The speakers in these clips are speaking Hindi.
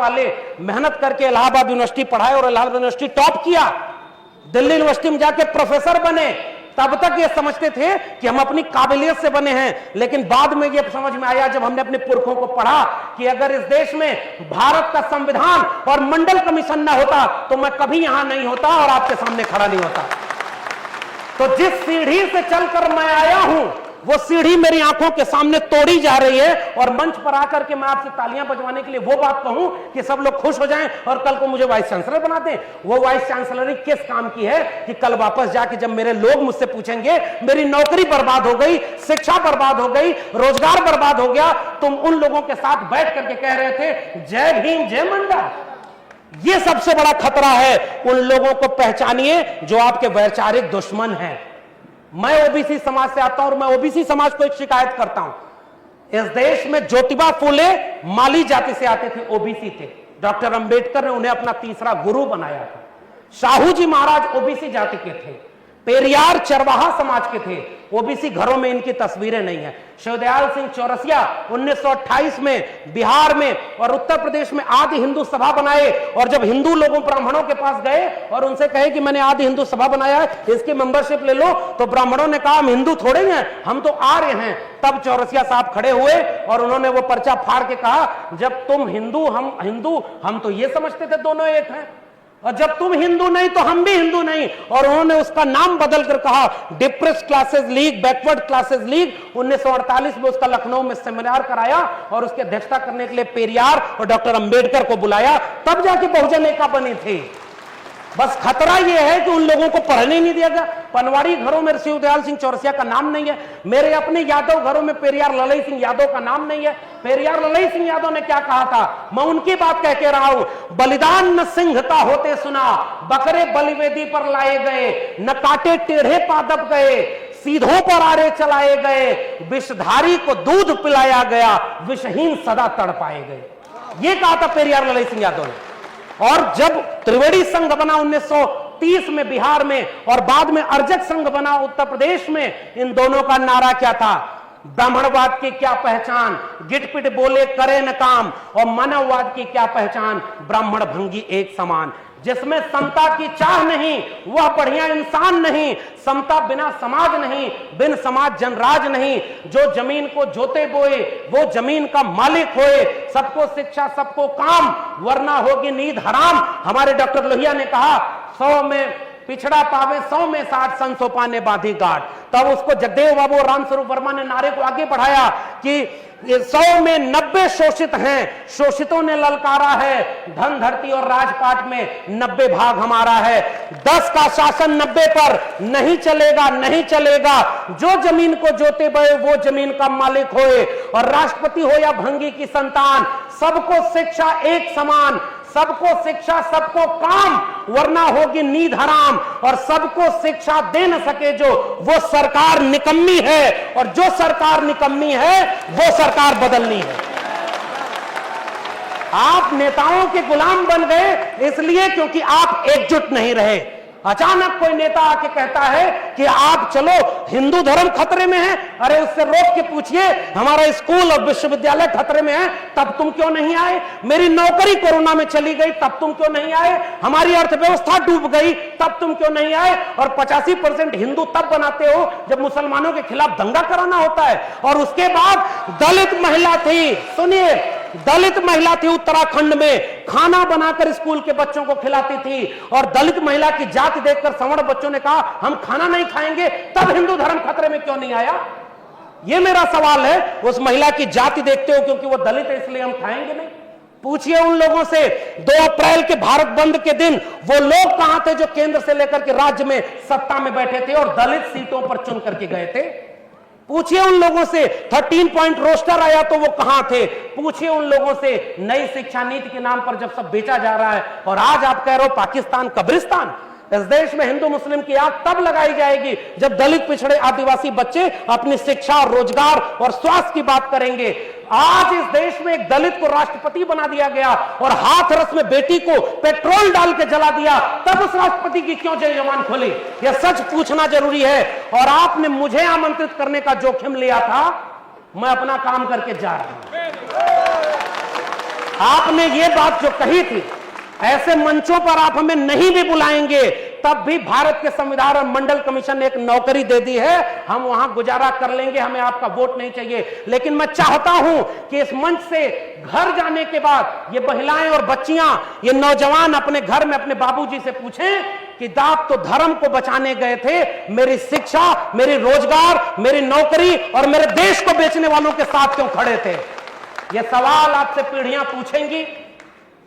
वाले मेहनत करके इलाहाबाद यूनिवर्सिटी पढ़ाए और इलाहाबाद यूनिवर्सिटी टॉप किया, दिल्ली यूनिवर्सिटी में जाके प्रोफेसर बने। तब तक ये समझते थे कि हम अपनी काबिलियत से बने हैं, लेकिन बाद में ये समझ में आया जब हमने अपने पुरखों को पढ़ा कि अगर इस देश में भारत का संविधान और मंडल कमीशन ना होता तो मैं कभी यहां नहीं होता और आपके सामने खड़ा नहीं होता। तो जिस सीढ़ी से चलकर मैं आया हूं वो सीढ़ी मेरी आंखों के सामने तोड़ी जा रही है, और मंच पर आकर के मैं आपसे तालियां बजवाने के लिए वो बात कहूं कि सब लोग खुश हो जाएं और कल को मुझे वाइस चांसलर बना दें। वो वाइस चांसलरी किस काम की है कि कल वापस जाके जब मेरे लोग मुझसे पूछेंगे मेरी नौकरी बर्बाद हो गई, शिक्षा बर्बाद हो गई, रोजगार बर्बाद हो गया, तुम उन लोगों के साथ बैठ करके कह रहे थे जय भीम जय मंडा। ये सबसे बड़ा खतरा है। उन लोगों को पहचानिए जो आपके वैचारिक दुश्मन हैं। मैं ओबीसी समाज से आता हूं और मैं ओबीसी समाज को एक शिकायत करता हूं। इस देश में ज्योतिबा फूले माली जाति से आते थे, ओबीसी थे। डॉक्टर अंबेडकर ने उन्हें अपना तीसरा गुरु बनाया था। शाहू जी महाराज ओबीसी जाति के थे। पेरियार चरवाहा समाज के थे। ओबीसी घरों में इनकी तस्वीरें नहीं है। शिवदयाल सिंह चौरसिया 1928 में बिहार में और उत्तर प्रदेश में आदि हिंदू सभा बनाए, और जब हिंदू लोगों ब्राह्मणों के पास गए और उनसे कहे कि मैंने आदि हिंदू सभा बनाया है, इसकी मेंबरशिप ले लो, तो ब्राह्मणों ने कहा हम हिंदू थोड़े हैं, हम तो आर्य हैं। तब चौरसिया साहब खड़े हुए और उन्होंने वो पर्चा फाड़ के कहा जब तुम हिंदू हम तो ये समझते थे दोनों एक हैं, और जब तुम हिंदू नहीं तो हम भी हिंदू नहीं। और उन्होंने उसका नाम बदल कर कहा depressed classes league, backward classes league. 1948 में उसका लखनऊ में सेमिनार कराया और उसकी अध्यक्षता करने के लिए पेरियार और डॉक्टर अंबेडकर को बुलाया, तब जाके बहुजन एकता बनी थी। बस खतरा यह है कि उन लोगों को पढ़ने नहीं दिया गया। पनवाड़ी घरों में शिवदयाल सिंह चौरसिया का नाम नहीं है। मेरे अपने यादव घरों में पेरियार ललई सिंह यादव का नाम नहीं है। पेरियार ललई सिंह यादव ने क्या कहा था, मैं उनकी बात कह के रहा हूं, बलिदान न सिंह का होते सुना, बकरे बलिवेदी पर लाए गए, न काटे टेढ़े पादप गए, सीधों पर आरे चलाए गए, विषधारी को दूध पिलाया गया, विषहीन सदा तड़पाए गए। ये कहा था पेरियार ललई सिंह यादव ने। और जब त्रिवेणी संघ बना 1930 में बिहार में, और बाद में अर्जक संघ बना उत्तर प्रदेश में, इन दोनों का नारा क्या था, ब्राह्मणवाद की क्या पहचान, गिटपिट बोले करे न काम, और मानववाद की क्या पहचान, ब्राह्मण भंगी एक समान। जिसमें समता की चाह नहीं वह बढ़िया इंसान नहीं, समता बिना समाज नहीं, बिन समाज जनराज नहीं, जो जमीन को जोते बोए वो जमीन का मालिक होए, सबको शिक्षा सबको काम वरना होगी नींद हराम। हमारे डॉक्टर लोहिया ने कहा 100 में पिछड़ा पावे 100 में 60, सन सोपा ने बांधी गांठ। तब उसको जगदेव बाबू और रामस्वरूप वर्मा ने नारे को आगे बढ़ाया कि 100 में 90 शोषित हैं, शोषितों ने ललकारा है, धन धरती और राजपाट में 90 भाग हमारा है। 10 का शासन 90 पर नहीं चलेगा, नहीं चलेगा। जो जमीन को जोते बए वो जमीन का मालिक होए, और राष्ट्रपति हो या भंगी की संतान, सबको शिक्षा एक समान, सबको शिक्षा सबको काम वरना होगी नींद हराम। और सबको शिक्षा दे न सके जो, वो सरकार निकम्मी है, और जो सरकार निकम्मी है वो सरकार बदलनी है। आप नेताओं के गुलाम बन गए इसलिए क्योंकि आप एकजुट नहीं रहे। अचानक कोई नेता आके कहता है कि आप चलो हिंदू धर्म खतरे में है, अरे उससे रोक के पूछिए हमारा स्कूल और विश्वविद्यालय खतरे में है, तब तुम क्यों नहीं आए? मेरी नौकरी कोरोना में चली गई, तब तुम क्यों नहीं आए? हमारी अर्थव्यवस्था डूब गई, तब तुम क्यों नहीं आए? और 85% हिंदू तब बनाते हो जब मुसलमानों के खिलाफ दंगा कराना होता है। और उसके बाद दलित महिला थी, सुनिए, दलित महिला थी उत्तराखंड में, खाना बनाकर स्कूल के बच्चों को खिलाती थी, और दलित महिला की जाति देखकर सवर्ण बच्चों ने कहा हम खाना नहीं खाएंगे, तब हिंदू धर्म खतरे में क्यों नहीं आया? यह मेरा सवाल है। उस महिला की जाति देखते हो क्योंकि वो दलित है इसलिए हम खाएंगे नहीं? पूछिए उन लोगों से 2 अप्रैल के भारत बंद के दिन वो लोग कहां थे जो केंद्र से लेकर के राज्य में सत्ता में बैठे थे और दलित सीटों पर चुन करके गए थे? पूछिए उन लोगों से 13 पॉइंट रोस्टर आया तो वो कहां थे? पूछिए उन लोगों से नई शिक्षा नीति के नाम पर जब सब बेचा जा रहा है, और आज आप कह रहे हो पाकिस्तान कब्रिस्तान। इस देश में हिंदू मुस्लिम की आग तब लगाई जाएगी जब दलित पिछड़े आदिवासी बच्चे अपनी शिक्षा और रोजगार और स्वास्थ्य की बात करेंगे। आज इस देश में एक दलित को राष्ट्रपति बना दिया गया और हाथरस में बेटी को पेट्रोल डाल के जला दिया, तब उस राष्ट्रपति की क्यों जय जवान खोली? यह सच पूछना जरूरी है। और आपने मुझे आमंत्रित करने का जोखिम लिया था, मैं अपना काम करके जा रहा हूं। आपने ये बात जो कही थी, ऐसे मंचों पर आप हमें नहीं भी बुलाएंगे तब भी भारत के संविधान और मंडल कमीशन ने एक नौकरी दे दी है, हम वहां गुजारा कर लेंगे, हमें आपका वोट नहीं चाहिए। लेकिन मैं चाहता हूं कि इस मंच से घर जाने के बाद ये महिलाएं और बच्चियां, ये नौजवान अपने घर में अपने बाबूजी से पूछें कि आप तो धर्म को बचाने गए थे, मेरी शिक्षा, मेरी रोजगार, मेरी नौकरी और मेरे देश को बेचने वालों के साथ क्यों खड़े थे? ये सवाल आपसे पीढ़ियां पूछेंगी।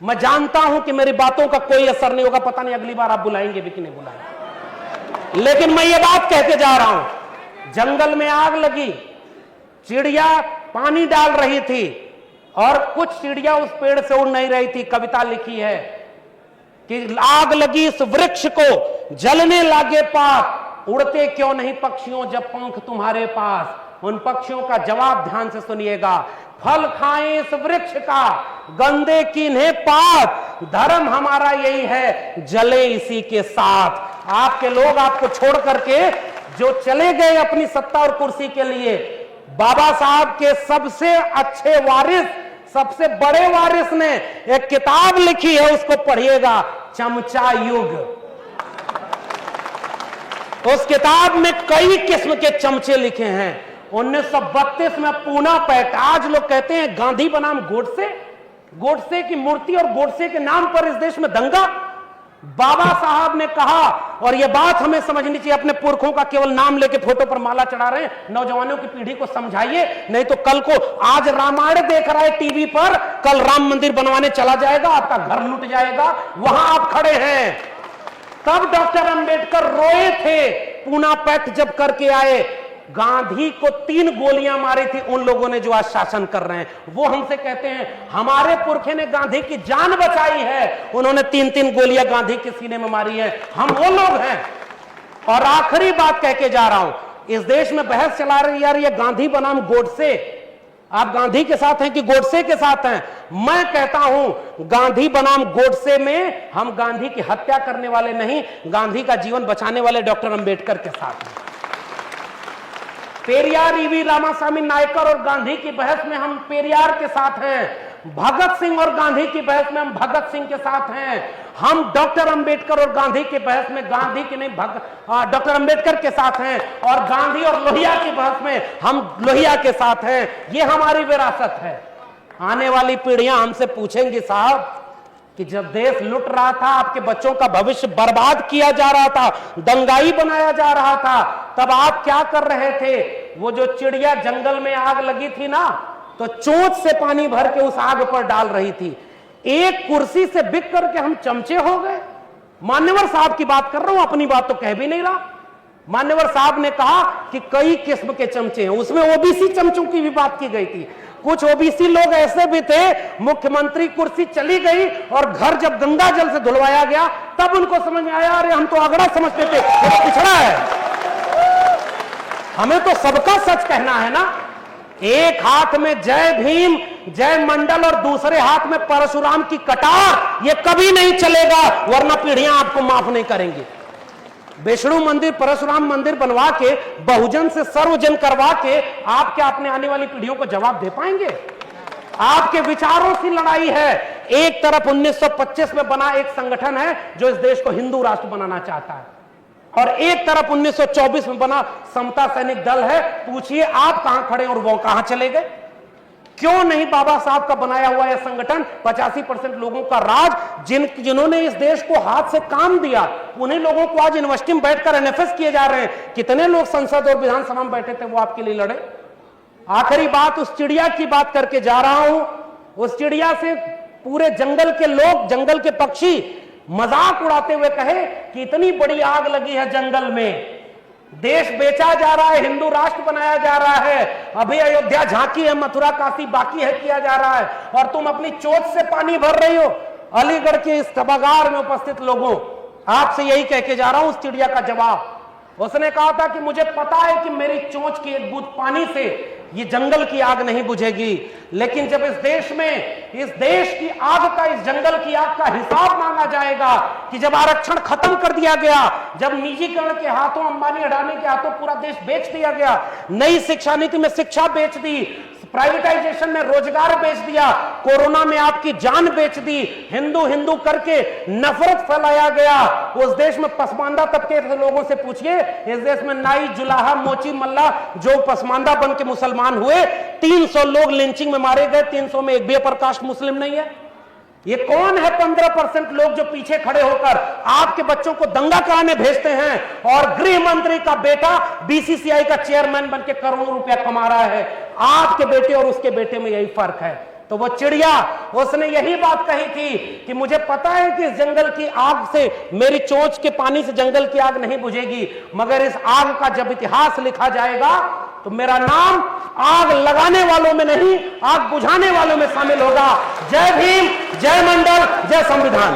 मैं जानता हूं कि मेरी बातों का कोई असर नहीं होगा, पता नहीं अगली बार आप बुलाएंगे भी कि नहीं बुलाएंगे, लेकिन मैं ये बात कह के जा रहा हूं, जंगल में आग लगी, चिड़िया पानी डाल रही थी और कुछ चिड़िया उस पेड़ से उड़ नहीं रही थी। कविता लिखी है कि आग लगी इस वृक्ष को, जलने लागे पात, उड़ते क्यों नहीं पक्षियों जब पंख तुम्हारे पास। उन पक्षियों का जवाब ध्यान से सुनिएगा, फल खाएं इस वृक्ष का, गंदे किन्हें पात, धर्म हमारा यही है, जले इसी के साथ। आपके लोग आपको छोड़ करके जो चले गए अपनी सत्ता और कुर्सी के लिए, बाबा साहब के सबसे अच्छे वारिस, सबसे बड़े वारिस ने एक किताब लिखी है, उसको पढ़िएगा, चमचा युग। उस किताब में कई किस्म के चमचे लिखे हैं। 1932 में पूना पैक्ट, आज लोग कहते हैं गांधी बनाम गोडसे, गोडसे की मूर्ति और गोडसे के नाम पर इस देश में दंगा। बाबा साहब ने कहा, और यह बात हमें समझनी चाहिए, अपने पुरखों का केवल नाम लेके फोटो पर माला चढ़ा रहे हैं, नौजवानों की पीढ़ी को समझाइए, नहीं तो कल को आज रामायण देख रहा है टीवी पर, कल राम मंदिर बनवाने चला जाएगा, आपका घर लूट जाएगा, वहां आप खड़े हैं। तब डॉक्टर अंबेडकर रोए थे, पूना पैक्ट जब करके आए, गांधी को 3 गोलियां मारी थी उन लोगों ने जो आज शासन कर रहे हैं। वो हमसे कहते हैं हमारे पुरखे ने गांधी की जान बचाई है, उन्होंने 3-3 गोलियां गांधी के सीने में मारी है, हम वो लोग हैं। और आखिरी बात कह के जा रहा हूं, इस देश में बहस चला रही यार ये गांधी बनाम गोडसे, आप गांधी के साथ हैं कि गोडसे के साथ हैं? मैं कहता हूं गांधी बनाम गोडसे में हम गांधी की हत्या करने वाले नहीं, गांधी का जीवन बचाने वाले डॉक्टर अंबेडकर के साथ हैं। पेरियार ईवी रामास्वामी नायकर और गांधी की बहस में हम पेरियार के साथ हैं, भगत सिंह और गांधी की बहस में हम भगत सिंह के साथ हैं, हम डॉक्टर अंबेडकर और गांधी की बहस में गांधी की नहीं डॉक्टर अंबेडकर के साथ हैं, और गांधी और लोहिया की बहस में हम लोहिया के साथ हैं। ये हमारी विरासत है। आने वाली पीढ़ियां हमसे पूछेंगी साहब कि जब देश लुट रहा था, आपके बच्चों का भविष्य बर्बाद किया जा रहा था, दंगाई बनाया जा रहा था, तब आप क्या कर रहे थे? वो जो चिड़िया जंगल में आग लगी थी ना, तो चोंच से पानी भर के उस आग पर डाल रही थी। एक कुर्सी से बिक करके हम चमचे हो गए। मान्यवर साहब की बात कर रहा हूं, अपनी बात तो कह भी नहीं रहा। मान्यवर साहब ने कहा कि कई किस्म के चमचे हैं, उसमें ओबीसी चमचों की भी बात की गई थी। कुछ ओबीसी लोग ऐसे भी थे, मुख्यमंत्री कुर्सी चली गई और घर जब गंगा जल से धुलवाया गया तब उनको समझ में आया अरे हम तो अगड़ा समझते थे, ये तो पिछड़ा है। हमें तो सबका सच कहना है ना। एक हाथ में जय भीम जय मंडल और दूसरे हाथ में परशुराम की कटार, ये कभी नहीं चलेगा, वरना पीढ़ियां आपको माफ नहीं करेंगी। विष्णु मंदिर परशुराम मंदिर बनवा के बहुजन से सर्वजन करवा के आप क्या अपने आने वाली पीढ़ियों को जवाब दे पाएंगे? आपके विचारों की लड़ाई है। एक तरफ 1925 में बना एक संगठन है जो इस देश को हिंदू राष्ट्र बनाना चाहता है, और एक तरफ 1924 में बना समता सैनिक दल है। पूछिए आप कहां खड़े और वो कहां चले गए? क्यों नहीं बाबा साहब का बनाया हुआ यह संगठन 85% लोगों का राज, जिन्होंने इस देश को हाथ से काम दिया, उन्हीं लोगों को आज यूनिवर्सिटी में बैठकर एनएफएस किए जा रहे हैं। कितने लोग संसद और विधानसभा में बैठे थे वो आपके लिए लड़े। आखिरी बात उस चिड़िया की बात करके जा रहा हूं। उस चिड़िया से पूरे जंगल के लोग, जंगल के पक्षी मजाक उड़ाते हुए कहे कि इतनी बड़ी आग लगी है जंगल में, देश बेचा जा रहा है, हिंदू राष्ट्र बनाया जा रहा है, अभी अयोध्या झांकी है, मथुरा काशी बाकी है किया जा रहा है, और तुम अपनी चोट से पानी भर रही हो। अलीगढ़ के इस सभागार में उपस्थित लोगों, आपसे यही कह के जा रहा हूं उस चिड़िया का जवाब। उसने कहा था कि मुझे पता है कि मेरी चोंच की एक बूंद पानी से ये जंगल की आग नहीं बुझेगी, लेकिन जब इस देश में, इस देश की आग का, इस जंगल की आग का हिसाब मांगा जाएगा कि जब आरक्षण खत्म कर दिया गया, जब निजीकरण के हाथों, अंबानी अडानी के हाथों पूरा देश बेच दिया गया, नई शिक्षा नीति में शिक्षा बेच दी, प्राइवेटाइजेशन में रोजगार बेच दिया, कोरोना में आपकी जान बेच दी, हिंदू हिंदू करके नफरत फैलाया गया। उस देश में पसमानदा तबके के लोगों से पूछिए, इस देश में नाई, जुलाहा, मोची, मल्ला जो पसमानदा बन के मुसलमान हुए, 300 लोग लिंचिंग में मारे गए, 300 में एक भी अपर कास्ट मुस्लिम नहीं है। ये कौन है 15% लोग जो पीछे खड़े होकर आपके बच्चों को दंगा कराने भेजते हैं और गृह मंत्री का बेटा बीसीसीआई का चेयरमैन बनके करोड़ों रुपया कमा रहा है। आपके बेटे और उसके बेटे में यही फर्क है। तो वो चिड़िया, उसने यही बात कही थी कि मुझे पता है कि इस जंगल की आग से, मेरी चोंच के पानी से जंगल की आग नहीं बुझेगी, मगर इस आग का जब इतिहास लिखा जाएगा तो मेरा नाम आग लगाने वालों में नहीं, आग बुझाने वालों में शामिल होगा। जय भीम, जय मंडल, जय संविधान।